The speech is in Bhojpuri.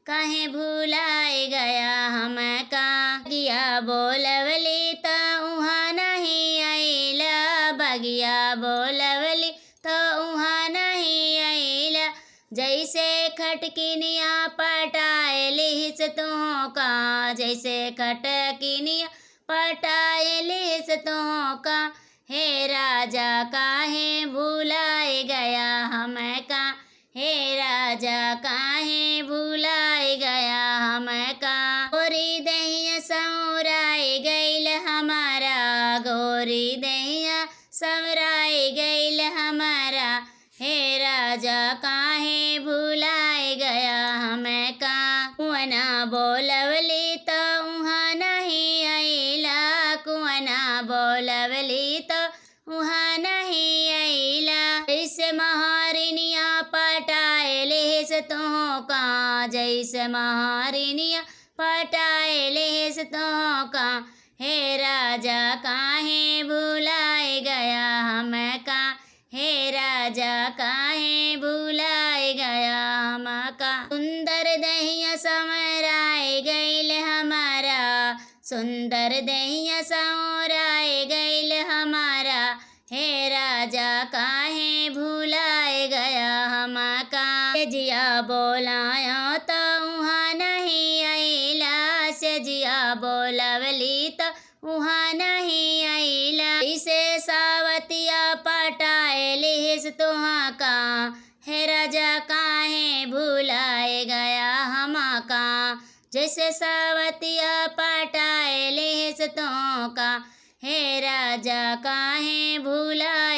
काहे भुलाए गया हमका। बगिया बोलवली त उहाँ नहीं आइला, बगिया बोलवली तो उहाँ नहीं आइला। जैसे खटकिनिया पटाए लिहिस तुहों का, जैसे खटकिनिया पटाए लिहिस तुहों का। हे राजा काहे भुलाए गया हमका, हे राजा काहे भुलाए गया हमका। गोरी दहिया सौराए गइल हमारा, गोरी दहिया सौराए गइल हमारा। हे राजा काहे भुलाए गया हमका। कुआना बोलवली त उहाँ नहीं आइला, कुआना बोलवली त उहाँ नहीं आइला। जैसे महारिनिया पटाए लिहिस तुहों का, जैसे महारिनिया पटाए लिहिस तुहों का। हे राजा काहे भुलाए गया हमका, हे राजा काहे भुलाए गया हमका। सुंदर दहिया संवराए गइल हमारा, सुंदर दहिया संवराए गइल हमारा। हे राजा काहे भुलाए गया हमका। सेजिया बोलायो त उहाँ नहीं आइला, सेजिया बोलवली त उहाँ नहीं आइला। इसे सावतिया पटाए लिहिस तुहाँ का, हे राजा काहे भुलाए गया हमका। जैसे सावतिया पटाए लिहिस तुहों का, हे राजा काहे भुलाए